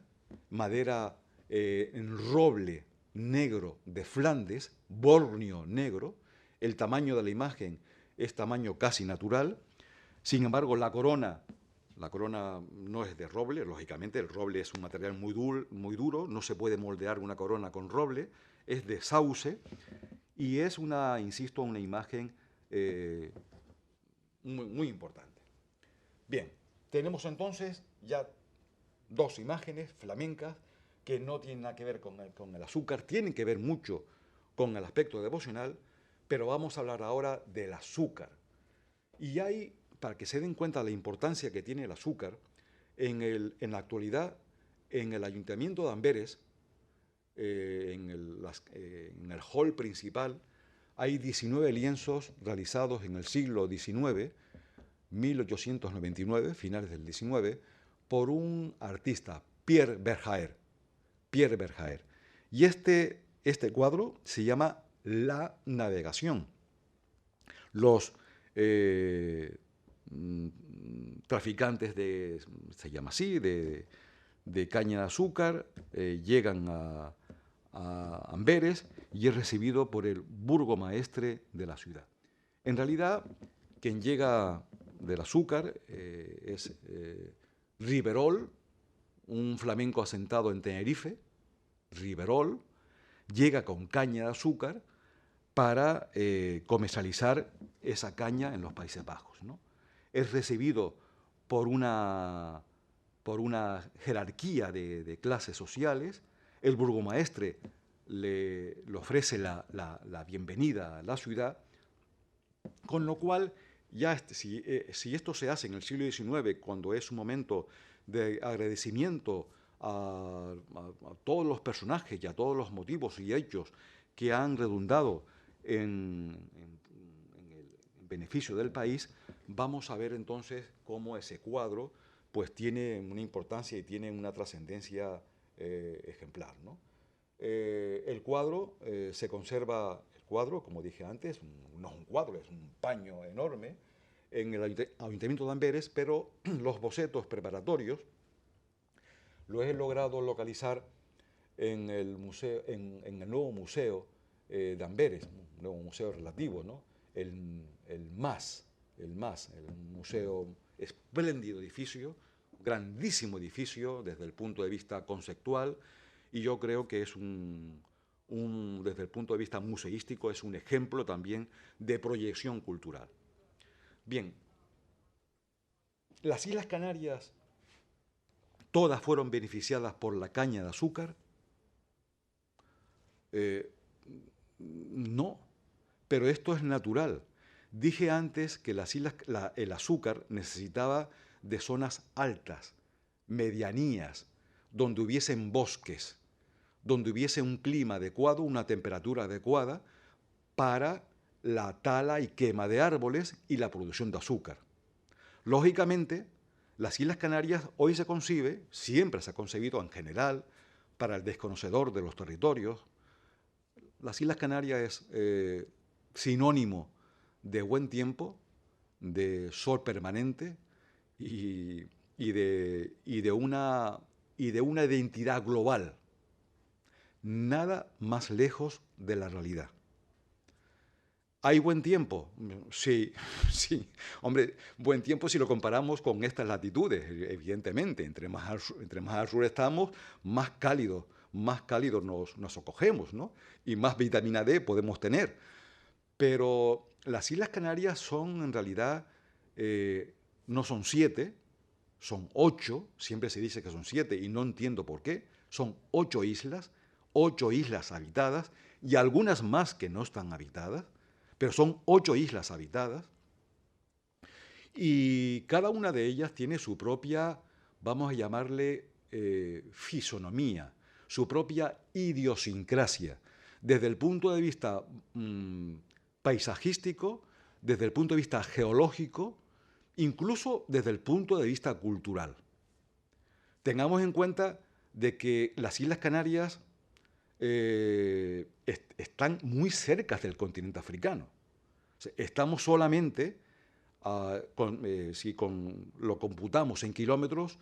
en roble negro de Flandes, borneo negro, el tamaño de la imagen es tamaño casi natural, sin embargo la corona no es de roble, lógicamente el roble es un material muy duro, no se puede moldear una corona con roble, es de sauce y es insisto, una imagen muy importante. Bien, tenemos entonces ya dos imágenes flamencas que no tienen nada que ver con el azúcar, tienen que ver mucho con el aspecto devocional, pero vamos a hablar ahora del azúcar. Y hay, para que se den cuenta de la importancia que tiene el azúcar, en la actualidad, en el Ayuntamiento de Amberes, en el hall principal, hay 19 lienzos realizados en el siglo XIX, 1899, finales del XIX, por un artista, Pierre Berghaer. Y este cuadro se llama La Navegación. Los traficantes se llama así, de caña de azúcar, llegan a Amberes y es recibido por el burgomaestre de la ciudad. En realidad, quien llega del azúcar es Riverol, un flamenco asentado en Tenerife, Riverol, llega con caña de azúcar para comercializar esa caña en los Países Bajos, ¿no? Es recibido por una jerarquía de clases sociales. El burgomaestre le ofrece la bienvenida a la ciudad, con lo cual, ya si esto se hace en el siglo XIX, cuando es un momento de agradecimiento a todos los personajes y a todos los motivos y hechos que han redundado en el beneficio del país, vamos a ver entonces cómo ese cuadro pues tiene una importancia y tiene una trascendencia ejemplar, ¿no? El cuadro se conserva, el cuadro, como dije antes, no es un cuadro, es un paño enorme en el Ayuntamiento de Amberes, pero los bocetos preparatorios los he logrado localizar en el museo, en el nuevo museo de Amberes, un nuevo museo relativo, ¿no? El MAS, el museo, espléndido edificio, grandísimo edificio desde el punto de vista conceptual, y yo creo que es desde el punto de vista museístico, es un ejemplo también de proyección cultural. Bien, las Islas Canarias todas fueron beneficiadas por la caña de azúcar. No, pero esto es natural. Dije antes que el azúcar necesitaba de zonas altas, medianías, donde hubiesen bosques, donde hubiese un clima adecuado, una temperatura adecuada para la tala y quema de árboles y la producción de azúcar. Lógicamente, las Islas Canarias hoy se concibe, siempre se ha concebido en general, para el desconocedor de los territorios, las Islas Canarias es sinónimo de buen tiempo, de sol permanente y de una identidad global. Nada más lejos de la realidad. ¿Hay buen tiempo? Sí, sí. Hombre, buen tiempo si lo comparamos con estas latitudes, evidentemente. Entre más al sur estamos, más cálidos nos acogemos, ¿no? Y más vitamina D podemos tener. Pero las Islas Canarias son, en realidad, no son 7, son 8. Siempre se dice que son 7 y no entiendo por qué. Son 8 islas habitadas y algunas más que no están habitadas, pero son 8 islas habitadas, y cada una de ellas tiene su propia, vamos a llamarle, fisonomía, su propia idiosincrasia, desde el punto de vista paisajístico, desde el punto de vista geológico, incluso desde el punto de vista cultural. Tengamos en cuenta de que las Islas Canarias están muy cerca del continente africano. O sea, estamos solamente, si lo computamos en kilómetros,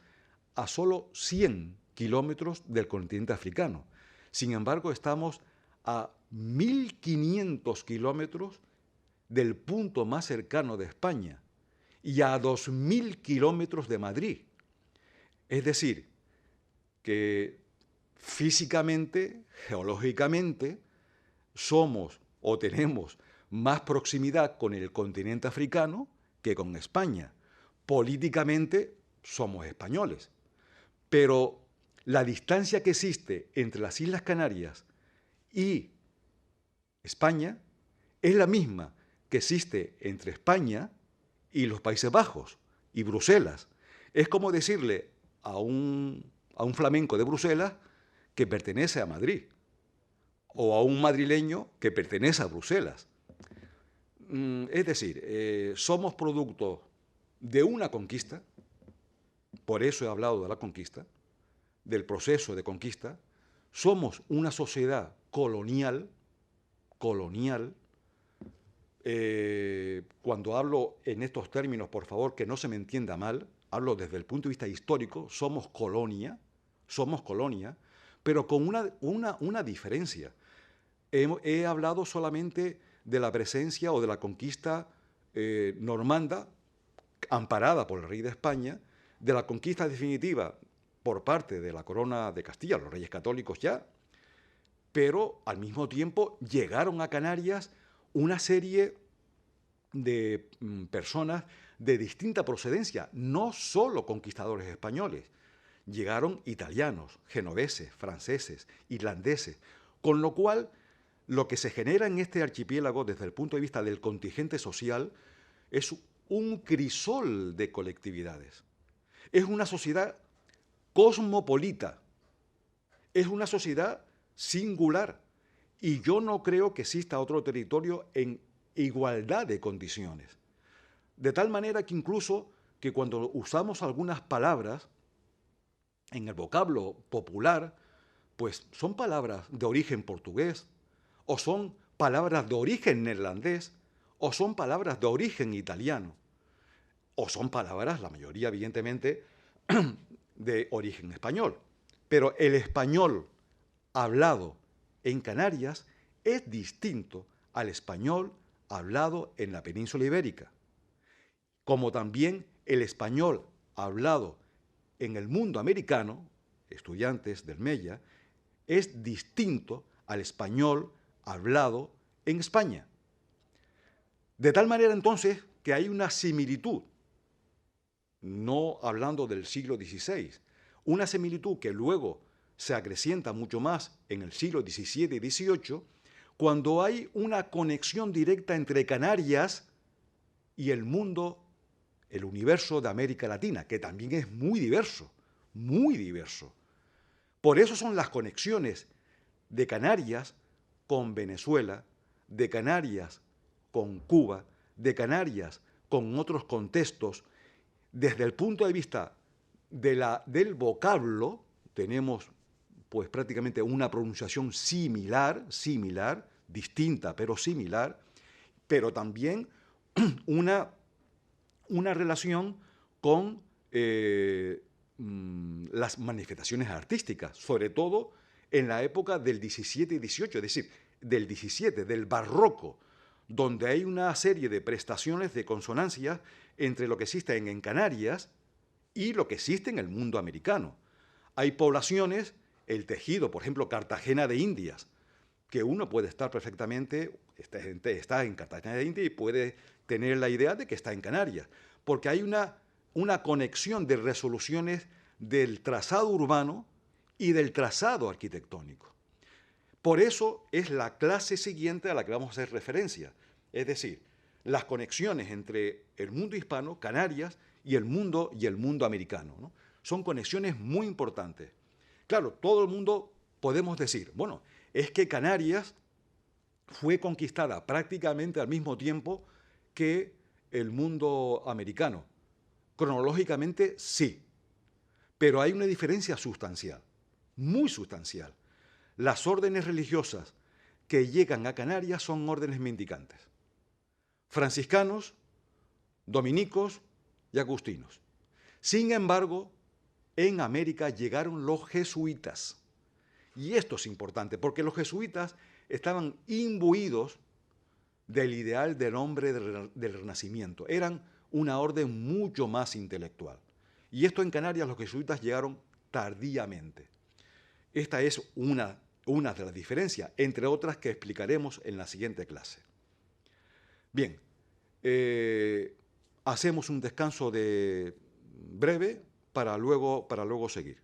a solo 100 kilómetros del continente africano. Sin embargo, estamos a 1.500 kilómetros del punto más cercano de España y a 2.000 kilómetros de Madrid. Es decir, que físicamente, geológicamente, somos o tenemos más proximidad con el continente africano que con España. Políticamente somos españoles, pero la distancia que existe entre las Islas Canarias y España es la misma que existe entre España y los Países Bajos y Bruselas. Es como decirle a un flamenco de Bruselas que pertenece a Madrid, o a un madrileño que pertenece a Bruselas. Es decir, somos producto de una conquista, por eso he hablado de la conquista, del proceso de conquista. Somos una sociedad colonial. Cuando hablo en estos términos, por favor, que no se me entienda mal, hablo desde el punto de vista histórico. Somos colonia, pero con una diferencia. He hablado solamente de la presencia o de la conquista normanda, amparada por el rey de España, de la conquista definitiva por parte de la corona de Castilla, los reyes católicos ya, pero al mismo tiempo llegaron a Canarias una serie de personas de distinta procedencia, no solo conquistadores españoles. Llegaron italianos, genoveses, franceses, irlandeses, con lo cual lo que se genera en este archipiélago desde el punto de vista del contingente social es un crisol de colectividades. Es una sociedad cosmopolita, es una sociedad singular, y yo no creo que exista otro territorio en igualdad de condiciones. De tal manera que incluso que cuando usamos algunas palabras en el vocablo popular, pues son palabras de origen portugués, o son palabras de origen neerlandés, o son palabras de origen italiano, o son palabras, la mayoría evidentemente, de origen español. Pero el español hablado en Canarias es distinto al español hablado en la península ibérica, como también el español hablado en el mundo americano, estudiantes del Mella, es distinto al español hablado en España. De tal manera entonces que hay una similitud, no hablando del siglo XVI, una similitud que luego se acrecienta mucho más en el siglo XVII y XVIII, cuando hay una conexión directa entre Canarias y el mundo, el universo de América Latina, que también es muy diverso, muy diverso. Por eso son las conexiones de Canarias con Venezuela, de Canarias con Cuba, de Canarias con otros contextos. Desde el punto de vista del vocablo, tenemos pues prácticamente una pronunciación similar, distinta pero similar, pero también una relación con las manifestaciones artísticas, sobre todo en la época del 17 y 18, es decir, del 17, del barroco, donde hay una serie de prestaciones de consonancia entre lo que existe en Canarias y lo que existe en el mundo americano. Hay poblaciones, el tejido, por ejemplo, Cartagena de Indias, que uno puede estar perfectamente, esta gente está en Cartagena de Indias y puede tener la idea de que está en Canarias, porque hay una conexión de resoluciones del trazado urbano y del trazado arquitectónico. Por eso es la clase siguiente a la que vamos a hacer referencia, es decir, las conexiones entre el mundo hispano, Canarias, y el mundo americano, ¿no? Son conexiones muy importantes. Claro, todo el mundo podemos decir, bueno, es que Canarias fue conquistada prácticamente al mismo tiempo que el mundo americano. Cronológicamente sí, pero hay una diferencia sustancial, muy sustancial. Las órdenes religiosas que llegan a Canarias son órdenes mendicantes. Franciscanos, dominicos y agustinos. Sin embargo, en América llegaron los jesuitas. Y esto es importante, porque los jesuitas estaban imbuidos del ideal del hombre del Renacimiento. Eran una orden mucho más intelectual. Y esto en Canarias los jesuitas llegaron tardíamente. Esta es una de las diferencias, entre otras que explicaremos en la siguiente clase. Bien, hacemos un descanso breve para luego seguir.